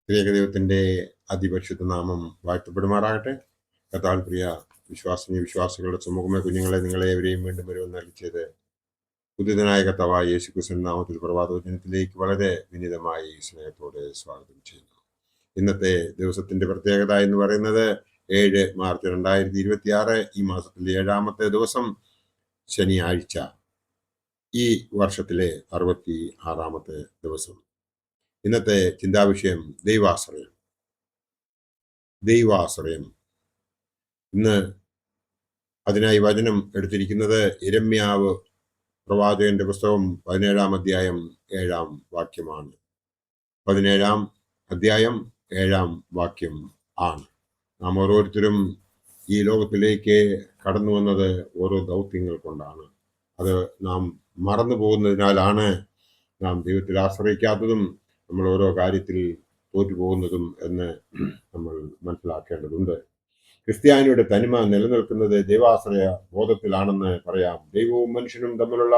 ഏകദൈവത്തിന്റെ അതിപരിശുദ്ധ നാമം വാഴ്ത്തപ്പെടുമാറാകട്ടെ. കർത്താവിൽ പ്രിയ വിശ്വാസികളുടെ സമൂഹമേ, കുഞ്ഞുങ്ങളെ, നിങ്ങളെ എവരെയും വീണ്ടും വരുമെന്ന് അറിയിച്ചത് പുതിയനായ കർത്താവായ യേശുക്രിസ്തുവിന്റെ നാമത്തിൽ പ്രഭാതവചനത്തിലേക്ക് വളരെ വിനീതമായി സ്നേഹത്തോടെ സ്വാഗതം ചെയ്യുന്നു. ഇന്നത്തെ ദിവസത്തിന്റെ പ്രത്യേകത എന്ന് പറയുന്നത് 7 മാർച്ച് 2026, ഈ മാസത്തിലെ 7-ാമത്തെ ദിവസം, ശനിയാഴ്ച, ഈ വർഷത്തിലെ 66-ാമത്തെ ദിവസം. ഇന്നത്തെ ചിന്താവിഷയം ദൈവാശ്രയം. ഇന്ന് അതിനായി വചനം എടുത്തിരിക്കുന്നത് യിരെമ്യാവ് പ്രവാചകന്റെ പുസ്തകം 17-ാം അധ്യായം 7-ാം വാക്യമാണ്. 17-ാം അധ്യായം 7-ാം വാക്യം ആണ്. നാം ഓരോരുത്തരും ഈ ലോകത്തിലേക്ക് കടന്നു വന്നത് ഓരോ ദൗത്യങ്ങൾ കൊണ്ടാണ്. അത് നാം മറന്നു പോകുന്നതിനാലാണ് നാം ദൈവത്തിൽ ആശ്രയിക്കാത്തതും നമ്മൾ ഓരോ കാര്യത്തിൽ തോറ്റുപോകുന്നതും എന്ന് നമ്മൾ മനസ്സിലാക്കേണ്ടതുണ്ട്. ക്രിസ്ത്യാനിയുടെ തനിമ നിലനിൽക്കുന്നത് ദൈവാശ്രയ ബോധത്തിലാണെന്ന് പറയാം. ദൈവവും മനുഷ്യനും തമ്മിലുള്ള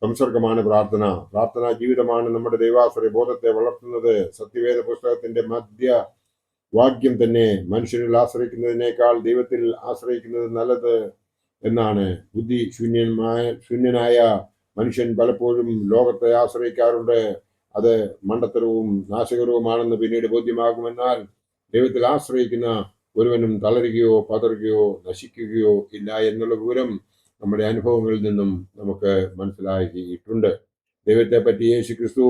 സംസർഗമാണ് പ്രാർത്ഥനാ ജീവിതമാണ് നമ്മുടെ ദൈവാശ്രയ ബോധത്തെ വളർത്തുന്നത്. സത്യവേദ പുസ്തകത്തിന്റെ മധ്യവാക്യം തന്നെ മനുഷ്യനിൽ ആശ്രയിക്കുന്നതിനേക്കാൾ ദൈവത്തിൽ ആശ്രയിക്കുന്നത് നല്ലത് എന്നാണ്. ശൂന്യനായ മനുഷ്യൻ പലപ്പോഴും ലോകത്തെ ആശ്രയിക്കാറുണ്ട്. അത് മണ്ടത്തരവും നാശകരവുമാണെന്ന് പിന്നീട് ബോധ്യമാകുമെന്നാൽ ദൈവത്തിൽ ആശ്രയിക്കുന്ന ഒരുവനും തളരുകയോ പതറുകയോ നശിക്കുകയോ ഇല്ല എന്നുള്ള വിവരം നമ്മുടെ അനുഭവങ്ങളിൽ നിന്നും നമുക്ക് മനസ്സിലാക്കിയിട്ടുണ്ട്. ദൈവത്തെ പറ്റി യേശുക്രിസ്തു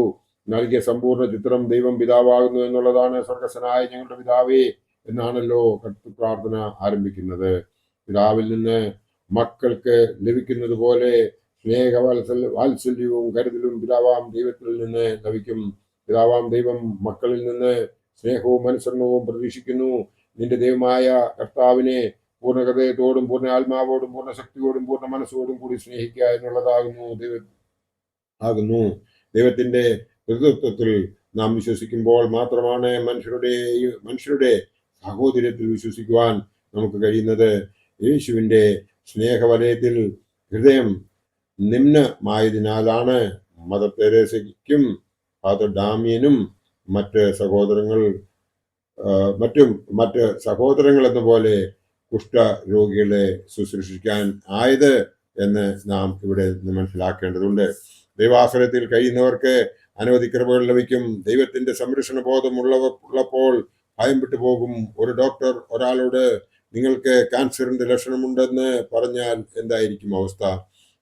നൽകിയ സമ്പൂർണ്ണ ചിത്രം ദൈവം പിതാവാകുന്നു എന്നുള്ളതാണ്. സ്വർഗസ്ഥനായ ഞങ്ങളുടെ പിതാവേ എന്നാണല്ലോ പ്രാർത്ഥന ആരംഭിക്കുന്നത്. പിതാവിൽ നിന്ന് മക്കൾക്ക് ലഭിക്കുന്നത് പോലെ വാത്സല്യവും കരുതലും പിതാവാം ദൈവത്തിൽ നിന്ന് ലഭിക്കും. പിതാവാം ദൈവം മക്കളിൽ നിന്ന് സ്നേഹവും അനുസരണവും പ്രതീക്ഷിക്കുന്നു. നിന്റെ ദൈവമായ കർത്താവിനെ പൂർണ്ണ ഹൃദയത്തോടും പൂർണ്ണ ആത്മാവോടും പൂർണ്ണ ശക്തിയോടും പൂർണ്ണ മനസ്സോടും കൂടി സ്നേഹിക്കുക എന്നുള്ളതാകുന്നു. ദൈവത്തിന്റെ നേതൃത്വത്തിൽ നാം വിശ്വസിക്കുമ്പോൾ മാത്രമാണ് മനുഷ്യരുടെ സഹോദര്യത്തിൽ വിശ്വസിക്കുവാൻ നമുക്ക് കഴിയുന്നത്. യേശുവിന്റെ സ്നേഹവലയത്തിൽ ഹൃദയം നിമ്നമായതിനാലാണ് മദർ തെരേസയ്ക്കും ഫാദർ ഡാമിയനും മറ്റ് സഹോദരങ്ങൾ എന്ന പോലെ കുഷ്ഠരോഗികളെ ശുശ്രൂഷിക്കാൻ ആയത് എന്ന് നാം ഇവിടെ മനസ്സിലാക്കേണ്ടതുണ്ട്. ദൈവാശ്രയത്തിൽ കഴിയുന്നവർക്ക് അനവധി കൃപകൾ ലഭിക്കും. ദൈവത്തിന്റെ സംരക്ഷണ ബോധം ഉള്ളപ്പോൾ ഭയം വിട്ടുപോകും. ഒരു ഡോക്ടർ ഒരാളോട് നിങ്ങൾക്ക് ക്യാൻസറിന്റെ ലക്ഷണമുണ്ടെന്ന് പറഞ്ഞാൽ എന്തായിരിക്കും അവസ്ഥ?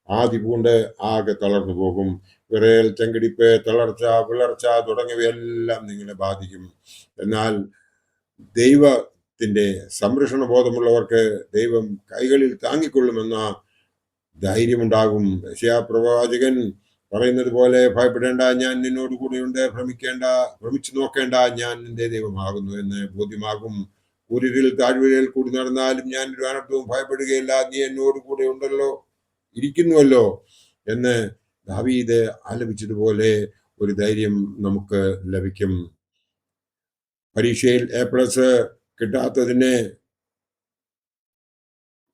ആദി പൂണ്ട് ആകെ തളർന്നു പോകും. വിറയൽ, ചെങ്കടിപ്പ്, തളർച്ച, വിളർച്ച തുടങ്ങിയവയെല്ലാം നിങ്ങളെ ബാധിക്കും. എന്നാൽ ദൈവത്തിന്റെ സംരക്ഷണ ബോധമുള്ളവർക്ക് ദൈവം കൈകളിൽ താങ്ങിക്കൊള്ളുമെന്ന ധൈര്യമുണ്ടാകും. യെശയ്യാ പ്രവാചകൻ പറയുന്നത് പോലെ, ഭയപ്പെടേണ്ട, ഞാൻ നിന്നോട് കൂടെയുണ്ട്, ഭ്രമിച്ചു നോക്കേണ്ട, ഞാൻ നിന്റെ ദൈവമാകുന്നു എന്ന് ബോധ്യമാകും. കൂരിരുൾ താഴ്വരയിൽ കൂടി നടന്നാലും ഞാൻ ഒരു അനർത്ഥവും ഭയപ്പെടുകയില്ല, നീ എന്നോട് കൂടെ ഇരിക്കുന്നുവല്ലോ എന്ന് ദാവീദ് ആലപിച്ചതുപോലെ ഒരു ധൈര്യം നമുക്ക് ലഭിക്കും. പരീക്ഷയിൽ A+ കിട്ടാത്തതിന്,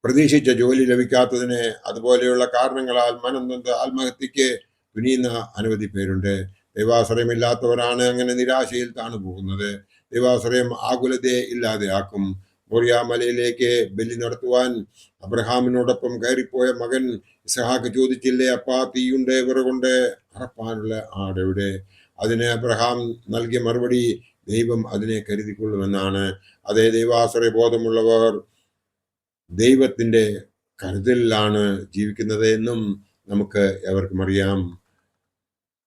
പ്രതീക്ഷിച്ച ജോലി ലഭിക്കാത്തതിന്, അതുപോലെയുള്ള കാരണങ്ങളാൽ മനം നൊന്ത് ആത്മഹത്യക്ക് തുനിയുന്ന അനവധി പേരുണ്ട്. ദൈവാശ്രയമില്ലാത്തവരാണ് അങ്ങനെ നിരാശയിൽ താണു പോകുന്നത്. ദൈവാശ്രയം ആകുലതയെ ഇല്ലാതെയാക്കും. മോറിയ മലയിലേക്ക് ബലി നടത്തുവാൻ അബ്രഹാമിനോടൊപ്പം കയറിപ്പോയ മകൻ ഇസഹാക്ക് ചോദിച്ചില്ലേ, അപ്പാ, തീയുണ്ട്, വിറകുണ്ട്, അറപ്പാനുള്ള ആടെവിടെ? അതിന് അബ്രഹാം നൽകിയ മറുപടി, ദൈവം അതിനെ കരുതിക്കൊള്ളുമെന്നാണ്. അതേ, ദൈവാശ്രയ ബോധമുള്ളവർ ദൈവത്തിന്റെ കരുതലിലാണ് ജീവിക്കുന്നത് എന്നും നമുക്ക് എവർക്കും അറിയാം.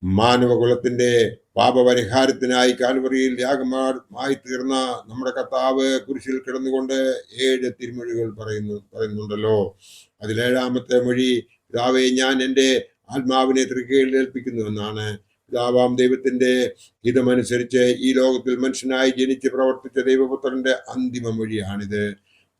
മാനവകുലത്തിന്റെ പാപപരിഹാരത്തിനായി കാൽവറിയിൽ യാഗമായി തീർന്ന നമ്മുടെ കർത്താവ് കുരിശിൽ കിടന്നുകൊണ്ട് 7 തിരുമൊഴികൾ പറയുന്നുണ്ടല്ലോ. അതിൽ 7-ാമത്തെ മൊഴി, പിതാവേ, ഞാൻ എൻ്റെ ആത്മാവിനെ തൃക്കൈയിൽ ഏൽപ്പിക്കുന്നു എന്നാണ്. പിതാവാം ദൈവത്തിന്റെ ഹിതമനുസരിച്ച് ഈ ലോകത്തിൽ മനുഷ്യനായി ജനിച്ച് പ്രവർത്തിച്ച ദൈവപുത്രന്റെ അന്തിമ മൊഴിയാണിത്.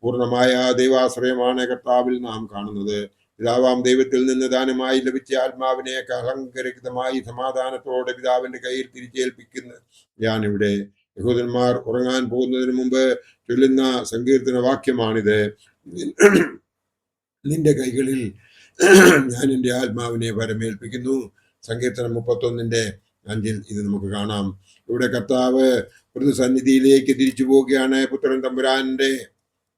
പൂർണ്ണമായ ദൈവാശ്രയമാണ് കർത്താവിൽ നാം കാണുന്നത്. പിതാവാം ദൈവത്തിൽ നിന്ന് ദാനമായി ലഭിച്ച ആത്മാവിനെ കളങ്കരഹിതമായി സമാധാനത്തോടെ പിതാവിന്റെ കയ്യിൽ തിരിച്ചേൽപ്പിക്കുന്ന ഞാനിവിടെ. യഹൂദന്മാർ ഉറങ്ങാൻ പോകുന്നതിന് മുമ്പ് ചൊല്ലുന്ന സങ്കീർത്തന വാക്യമാണിത്. നിന്റെ കൈകളിൽ ഞാൻ എൻ്റെ ആത്മാവിനെ വരമേൽപ്പിക്കുന്നു. സങ്കീർത്തനം 31:5 ഇത് നമുക്ക് കാണാം. ഇവിടെ കർത്താവ് പ്രതിസന്നിധിയിലേക്ക് തിരിച്ചു പോവുകയാണ്. പുത്രൻ തമ്പുരാന്റെ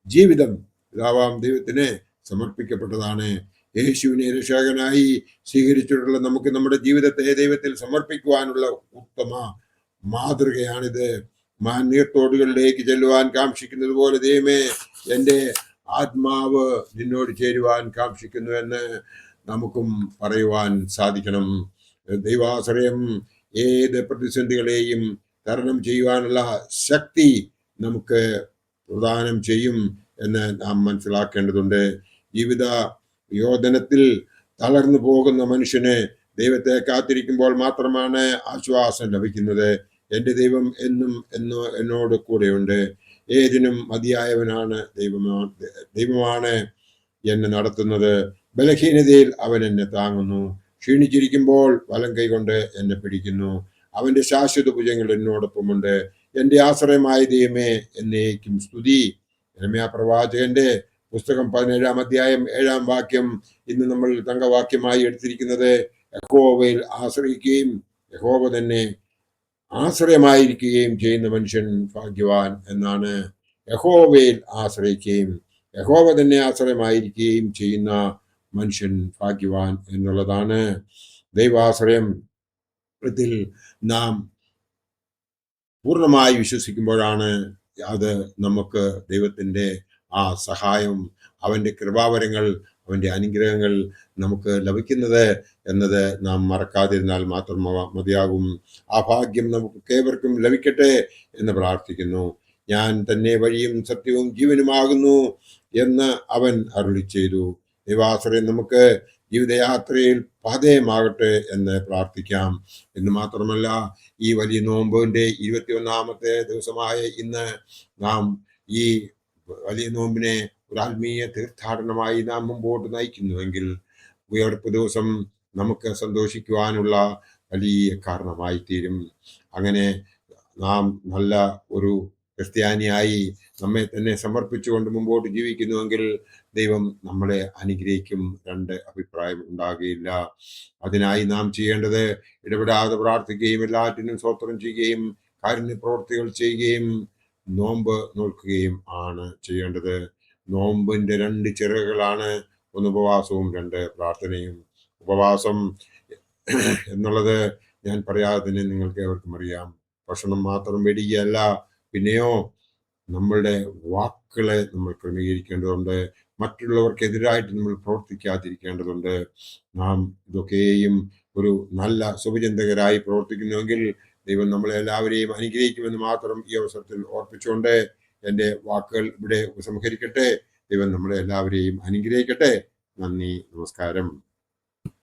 ജീവിതം പിതാവാം ദൈവത്തിന് സമർപ്പിക്കപ്പെട്ടതാണ്. യേശുവിനെ രക്ഷകനായി സ്വീകരിച്ചിട്ടുള്ള നമുക്ക് നമ്മുടെ ജീവിതത്തെ ദൈവത്തിൽ സമർപ്പിക്കുവാനുള്ള ഉത്തമ മാതൃകയാണിത്. നീർത്തോടുകളിലേക്ക് ചെല്ലുവാൻ കാക്ഷിക്കുന്നത് പോലെ ദൈവമേ, എൻ്റെ ആത്മാവ് നിന്നോട് ചേരുവാൻ കാക്ഷിക്കുന്നു എന്ന് നമുക്കും പറയുവാൻ സാധിക്കണം. ദൈവാശ്രയം ഏത് പ്രതിസന്ധികളെയും തരണം ചെയ്യുവാനുള്ള ശക്തി നമുക്ക് പ്രദാനം ചെയ്യും എന്ന് നാം മനസ്സിലാക്കേണ്ടതുണ്ട്. ജീവിത യോധനത്തിൽ തളർന്നു പോകുന്ന മനുഷ്യന് ദൈവത്തെ കാത്തിരിക്കുമ്പോൾ മാത്രമാണ് ആശ്വാസം ലഭിക്കുന്നത്. എൻ്റെ ദൈവം എന്നും എന്നോട് കൂടെയുണ്ട്. ഏതിനും മതിയായവനാണ് ദൈവമാണ് എന്നെ നടത്തുന്നത്. ബലഹീനതയിൽ അവൻ എന്നെ താങ്ങുന്നു. ക്ഷീണിച്ചിരിക്കുമ്പോൾ വലം കൈകൊണ്ട് എന്നെ പിടിക്കുന്നു. അവന്റെ ശാശ്വത ഭുജങ്ങൾ എന്നോടൊപ്പമുണ്ട്. എൻ്റെ ആശ്രയമായ ദൈവമേ, എന്നേക്കും സ്തുതി. യെരമ്യാ പ്രവാചകന്റെ പുസ്തകം 17-ാം അധ്യായം 7-ാം വാക്യം ഇന്ന് നമ്മൾ തങ്കവാക്യമായി എടുത്തിരിക്കുന്നത്. യഹോവയിൽ ആശ്രയിക്കുകയും യഹോവ തന്നെ ആശ്രയമായിരിക്കുകയും ചെയ്യുന്ന മനുഷ്യൻ ഭാഗ്യവാൻ എന്നാണ്. യഹോവയിൽ ആശ്രയിക്കുകയും യഹോവ തന്നെ ആശ്രയമായിരിക്കുകയും ചെയ്യുന്ന മനുഷ്യൻ ഭാഗ്യവാൻ എന്നുള്ളതാണ്. ദൈവാശ്രയത്തിൽ നാം പൂർണ്ണമായി വിശ്വസിക്കുമ്പോഴാണ് അത് നമുക്ക് ദൈവത്തിൻ്റെ ആ സഹായം, അവൻ്റെ കൃപാവരങ്ങൾ, അവൻ്റെ അനുഗ്രഹങ്ങൾ നമുക്ക് ലഭിക്കുന്നത് എന്നത് നാം മറക്കാതിരുന്നാൽ മാത്രം മതിയാകും. ആ ഭാഗ്യം നമുക്ക് ഏവർക്കും ലഭിക്കട്ടെ എന്ന് പ്രാർത്ഥിക്കുന്നു. ഞാൻ തന്നെ വഴിയും സത്യവും ജീവനുമാകുന്നു എന്ന് അവൻ അരുളി ചെയ്തു. ദൈവാശ്രയം നമുക്ക് ജീവിതയാത്രയിൽ പാതയമാകട്ടെ എന്ന് പ്രാർത്ഥിക്കാം. എന്ന് മാത്രമല്ല, ഈ വലിയ നോമ്പിന്റെ 21-ാമത്തെ ദിവസമായ ഇന്ന് നാം ഈ വലിയ നോമ്പിനെ ഒരു ആത്മീയ തീർത്ഥാടനമായി നാം മുമ്പോട്ട് നയിക്കുന്നുവെങ്കിൽ ഉയർപ്പ് ദിവസം നമുക്ക് സന്തോഷിക്കുവാനുള്ള വലിയ കാരണമായി തീരും. അങ്ങനെ നാം നല്ല ഒരു ക്രിസ്ത്യാനിയായി നമ്മെ തന്നെ സമർപ്പിച്ചുകൊണ്ട് മുമ്പോട്ട് ജീവിക്കുന്നുവെങ്കിൽ ദൈവം നമ്മളെ അനുഗ്രഹിക്കും. രണ്ട് അഭിപ്രായം ഉണ്ടാകുകയില്ല. അതിനായി നാം ചെയ്യേണ്ടത് ഇടപെടാതെ പ്രാർത്ഥിക്കുകയും എല്ലാറ്റിനും സ്തോത്രം ചെയ്യുകയും കാരുണ്യ പ്രവൃത്തികൾ ചെയ്യുകയും നോമ്പ് നോക്കുകയും ആണ് ചെയ്യേണ്ടത്. നോമ്പിന്റെ 2 ചിറകുകളാണ്. ഒന്ന് ഉപവാസവും 2 പ്രാർത്ഥനയും. ഉപവാസം എന്നുള്ളത് ഞാൻ പറയാതെ തന്നെ നിങ്ങൾക്ക് ഏവർക്കും അറിയാം. ഭക്ഷണം മാത്രം വെടിയല്ല, പിന്നെയോ നമ്മളുടെ വാക്കുകളെ നമ്മൾ ക്രമീകരിക്കേണ്ടതുണ്ട്. മറ്റുള്ളവർക്കെതിരായിട്ട് നമ്മൾ പ്രവർത്തിക്കാതിരിക്കേണ്ടതുണ്ട്. നാം ഇതൊക്കെയും ഒരു നല്ല ശുഭചിന്തകരായി പ്രവർത്തിക്കുന്നുവെങ്കിൽ ദൈവം നമ്മളെ എല്ലാവരെയും അനുഗ്രഹിക്കുമെന്ന് മാത്രം ഈ അവസരത്തിൽ ഓർപ്പിച്ചുകൊണ്ട് എൻ്റെ വാക്കുകൾ ഇവിടെ ഉപസംഹരിക്കട്ടെ. ദൈവം നമ്മളെ എല്ലാവരെയും അനുഗ്രഹിക്കട്ടെ. നന്ദി, നമസ്കാരം.